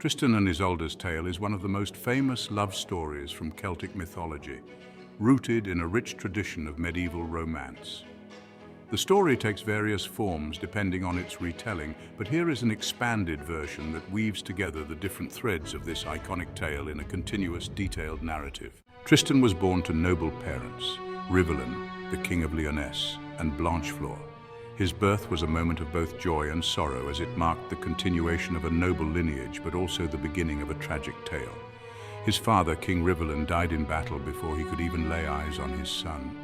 Tristan and Isolde's tale is one of the most famous love stories from Celtic mythology, rooted in a rich tradition of medieval romance. The story takes various forms depending on its retelling, but here is an expanded version that weaves together the different threads of this iconic tale in a continuous, detailed narrative. Tristan was born to noble parents, Rivalen, the King of Lyonesse, and Blanchefleur. His birth was a moment of both joy and sorrow, as it marked the continuation of a noble lineage, but also the beginning of a tragic tale. His father, King Rivalen, died in battle before he could even lay eyes on his son.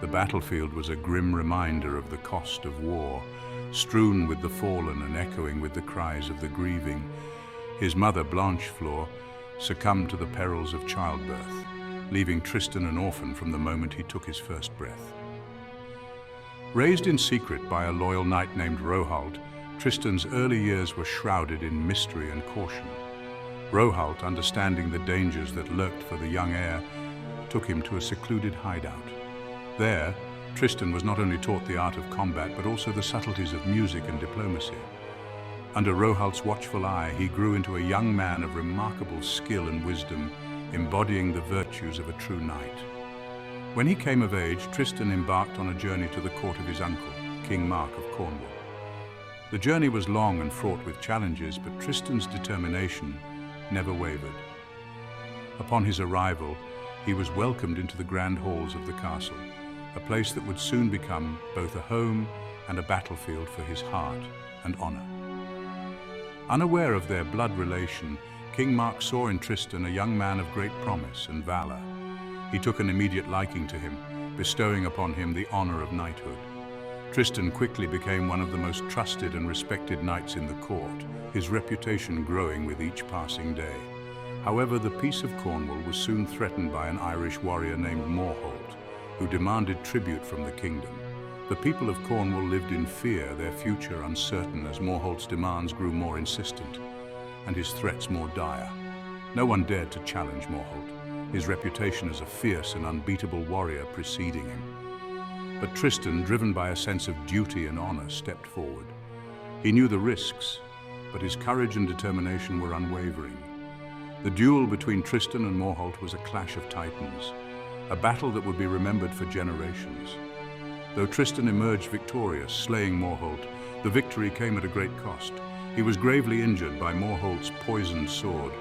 The battlefield was a grim reminder of the cost of war, strewn with the fallen and echoing with the cries of the grieving. His mother, Blanchefleur, succumbed to the perils of childbirth, leaving Tristan an orphan from the moment he took his first breath. Raised in secret by a loyal knight named Rohalt, Tristan's early years were shrouded in mystery and caution. Rohalt, understanding the dangers that lurked for the young heir, took him to a secluded hideout. There, Tristan was not only taught the art of combat, but also the subtleties of music and diplomacy. Under Rohalt's watchful eye, he grew into a young man of remarkable skill and wisdom, embodying the virtues of a true knight. When he came of age, Tristan embarked on a journey to the court of his uncle, King Mark of Cornwall. The journey was long and fraught with challenges, but Tristan's determination never wavered. Upon his arrival, he was welcomed into the grand halls of the castle, a place that would soon become both a home and a battlefield for his heart and honor. Unaware of their blood relation, King Mark saw in Tristan a young man of great promise and valor. He took an immediate liking to him, bestowing upon him the honor of knighthood. Tristan quickly became one of the most trusted and respected knights in the court, his reputation growing with each passing day. However, the peace of Cornwall was soon threatened by an Irish warrior named Morholt, who demanded tribute from the kingdom. The people of Cornwall lived in fear, their future uncertain, as Morholt's demands grew more insistent and his threats more dire. No one dared to challenge Morholt, his reputation as a fierce and unbeatable warrior preceding him. But Tristan, driven by a sense of duty and honor, stepped forward. He knew the risks, but his courage and determination were unwavering. The duel between Tristan and Morholt was a clash of titans, a battle that would be remembered for generations. Though Tristan emerged victorious, slaying Morholt, the victory came at a great cost. He was gravely injured by Morholt's poisoned sword,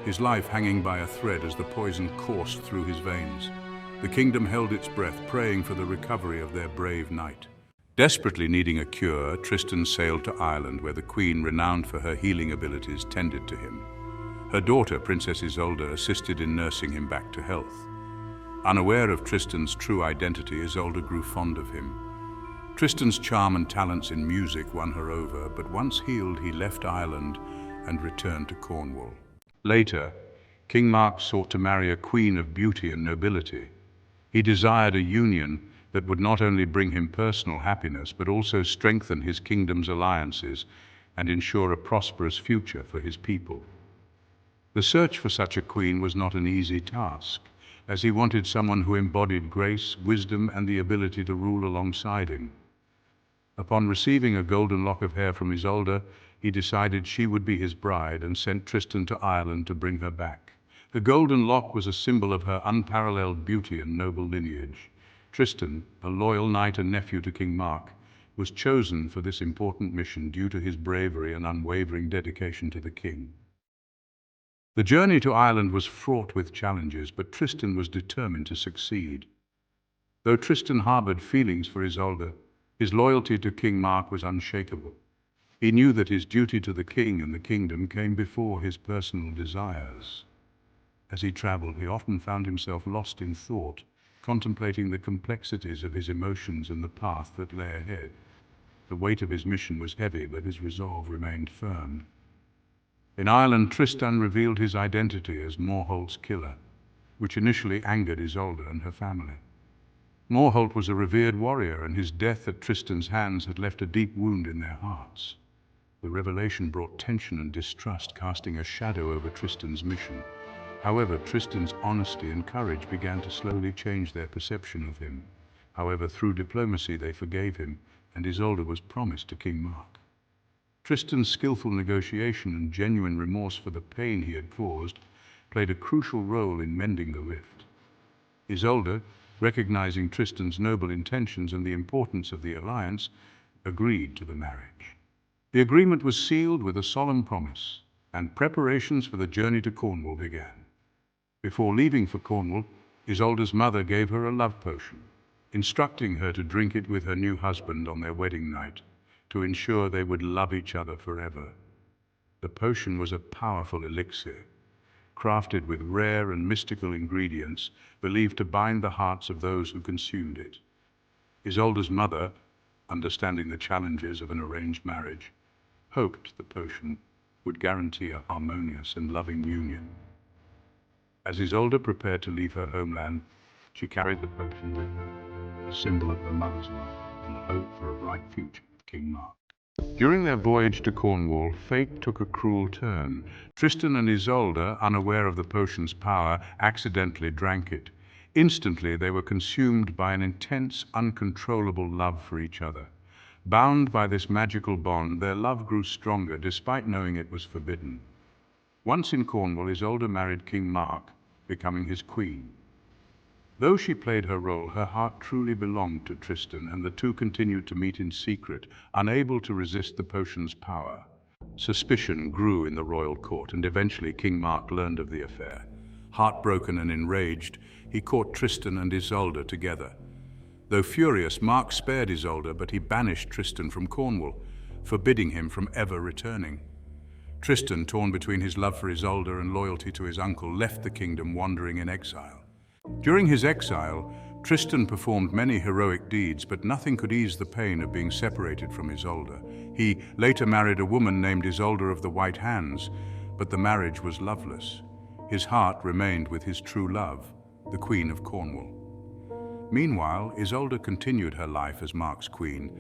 his life hanging by a thread as the poison coursed through his veins. The kingdom held its breath, praying for the recovery of their brave knight. Desperately needing a cure, Tristan sailed to Ireland, where the queen, renowned for her healing abilities, tended to him. Her daughter, Princess Isolde, assisted in nursing him back to health. Unaware of Tristan's true identity, Isolde grew fond of him. Tristan's charm and talents in music won her over, but once healed, he left Ireland and returned to Cornwall. Later, King Mark sought to marry a queen of beauty and nobility. He desired a union that would not only bring him personal happiness, but also strengthen his kingdom's alliances and ensure a prosperous future for his people. The search for such a queen was not an easy task, as he wanted someone who embodied grace, wisdom, and the ability to rule alongside him. Upon receiving a golden lock of hair from Isolde, he decided she would be his bride and sent Tristan to Ireland to bring her back. The golden lock was a symbol of her unparalleled beauty and noble lineage. Tristan, a loyal knight and nephew to King Mark, was chosen for this important mission due to his bravery and unwavering dedication to the king. The journey to Ireland was fraught with challenges, but Tristan was determined to succeed. Though Tristan harbored feelings for Isolde, his loyalty to King Mark was unshakable. He knew that his duty to the king and the kingdom came before his personal desires. As he traveled, he often found himself lost in thought, contemplating the complexities of his emotions and the path that lay ahead. The weight of his mission was heavy, but his resolve remained firm. In Ireland, Tristan revealed his identity as Morholt's killer, which initially angered Isolde and her family. Morholt was a revered warrior, and his death at Tristan's hands had left a deep wound in their hearts. The revelation brought tension and distrust, casting a shadow over Tristan's mission. However, Tristan's honesty and courage began to slowly change their perception of him. However, through diplomacy, they forgave him, and Isolde was promised to King Mark. Tristan's skillful negotiation and genuine remorse for the pain he had caused played a crucial role in mending the rift. Isolde, recognizing Tristan's noble intentions and the importance of the alliance, agreed to the marriage. The agreement was sealed with a solemn promise, and preparations for the journey to Cornwall began. Before leaving for Cornwall, Isolde's mother gave her a love potion, instructing her to drink it with her new husband on their wedding night, to ensure they would love each other forever. The potion was a powerful elixir, crafted with rare and mystical ingredients believed to bind the hearts of those who consumed it. Isolde's mother, understanding the challenges of an arranged marriage, hoped the potion would guarantee a harmonious and loving union. As Isolde prepared to leave her homeland, she carried the potion with her, a symbol of her mother's love and hope for a bright future with King Mark. During their voyage to Cornwall, fate took a cruel turn. Tristan and Isolde, unaware of the potion's power, accidentally drank it. Instantly, they were consumed by an intense, uncontrollable love for each other. Bound by this magical bond, their love grew stronger despite knowing it was forbidden. Once in Cornwall, Isolde married King Mark, becoming his queen. Though she played her role, her heart truly belonged to Tristan, and the two continued to meet in secret, unable to resist the potion's power. Suspicion grew in the royal court, and eventually King Mark learned of the affair. Heartbroken and enraged, he caught Tristan and Isolde together. Though furious, Mark spared Isolde, but he banished Tristan from Cornwall, forbidding him from ever returning. Tristan, torn between his love for Isolde and loyalty to his uncle, left the kingdom, wandering in exile. During his exile, Tristan performed many heroic deeds, but nothing could ease the pain of being separated from Isolde. He later married a woman named Isolde of the White Hands, but the marriage was loveless. His heart remained with his true love, the Queen of Cornwall. Meanwhile, Isolde continued her life as Mark's queen,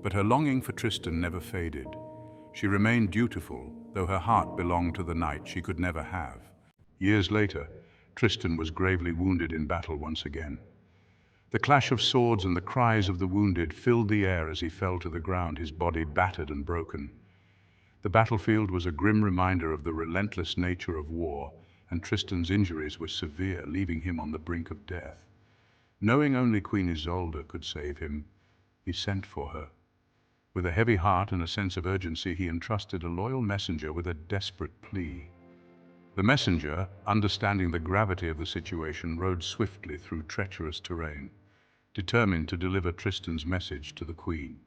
but her longing for Tristan never faded. She remained dutiful, though her heart belonged to the knight she could never have. Years later, Tristan was gravely wounded in battle once again. The clash of swords and the cries of the wounded filled the air as he fell to the ground, his body battered and broken. The battlefield was a grim reminder of the relentless nature of war, and Tristan's injuries were severe, leaving him on the brink of death. Knowing only Queen Isolde could save him, he sent for her. With a heavy heart and a sense of urgency, he entrusted a loyal messenger with a desperate plea. The messenger, understanding the gravity of the situation, rode swiftly through treacherous terrain, determined to deliver Tristan's message to the queen.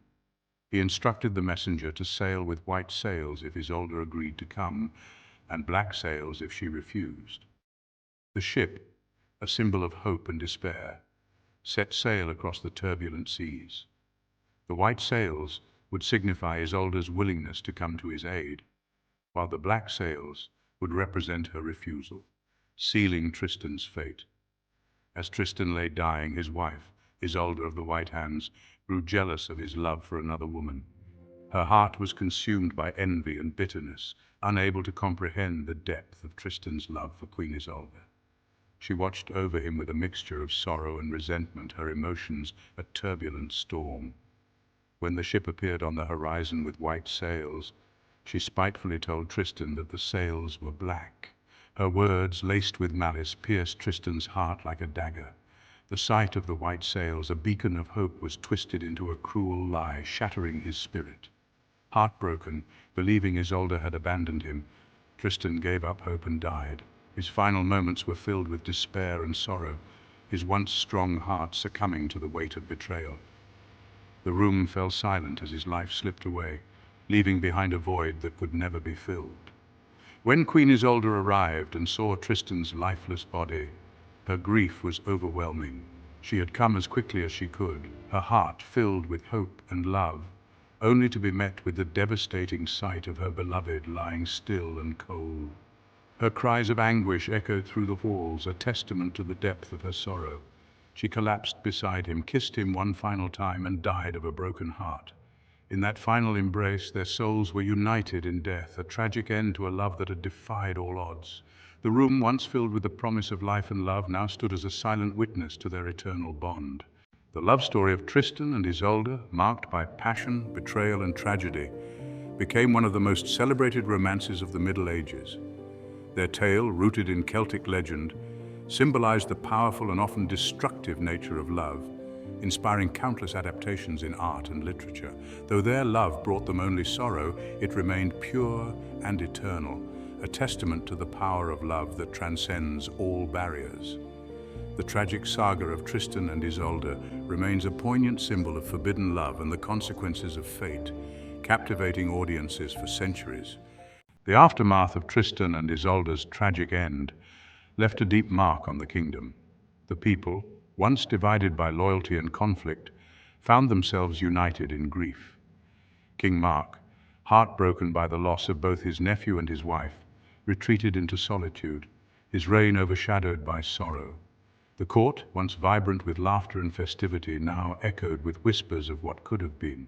He instructed the messenger to sail with white sails if Isolde agreed to come, and black sails if she refused. The ship, a symbol of hope and despair, set sail across the turbulent seas. The white sails would signify Isolde's willingness to come to his aid, while the black sails would represent her refusal, sealing Tristan's fate. As Tristan lay dying, his wife, Isolde of the White Hands, grew jealous of his love for another woman. Her heart was consumed by envy and bitterness, unable to comprehend the depth of Tristan's love for Queen Isolde. She watched over him with a mixture of sorrow and resentment, her emotions a turbulent storm. When the ship appeared on the horizon with white sails, she spitefully told Tristan that the sails were black. Her words, laced with malice, pierced Tristan's heart like a dagger. The sight of the white sails, a beacon of hope, was twisted into a cruel lie, shattering his spirit. Heartbroken, believing Isolde had abandoned him, Tristan gave up hope and died. His final moments were filled with despair and sorrow, his once strong heart succumbing to the weight of betrayal. The room fell silent as his life slipped away, leaving behind a void that could never be filled. When Queen Isolde arrived and saw Tristan's lifeless body, her grief was overwhelming. She had come as quickly as she could, her heart filled with hope and love, only to be met with the devastating sight of her beloved lying still and cold. Her cries of anguish echoed through the walls, a testament to the depth of her sorrow. She collapsed beside him, kissed him one final time, and died of a broken heart. In that final embrace, their souls were united in death, a tragic end to a love that had defied all odds. The room, once filled with the promise of life and love, now stood as a silent witness to their eternal bond. The love story of Tristan and Isolde, marked by passion, betrayal, and tragedy, became one of the most celebrated romances of the Middle Ages. Their tale, rooted in Celtic legend, symbolized the powerful and often destructive nature of love, inspiring countless adaptations in art and literature. Though their love brought them only sorrow, it remained pure and eternal, a testament to the power of love that transcends all barriers. The tragic saga of Tristan and Isolde remains a poignant symbol of forbidden love and the consequences of fate, captivating audiences for centuries. The aftermath of Tristan and Isolde's tragic end left a deep mark on the kingdom. The people, once divided by loyalty and conflict, found themselves united in grief. King Mark, heartbroken by the loss of both his nephew and his wife, retreated into solitude, his reign overshadowed by sorrow. The court, once vibrant with laughter and festivity, now echoed with whispers of what could have been.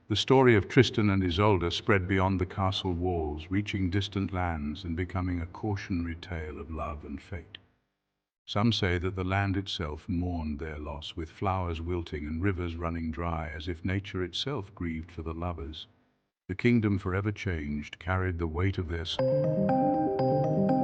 The story of Tristan and Isolde spread beyond the castle walls, reaching distant lands and becoming a cautionary tale of love and fate. Some say that the land itself mourned their loss, with flowers wilting and rivers running dry, as if nature itself grieved for the lovers. The kingdom, forever changed, carried the weight of their sorrow.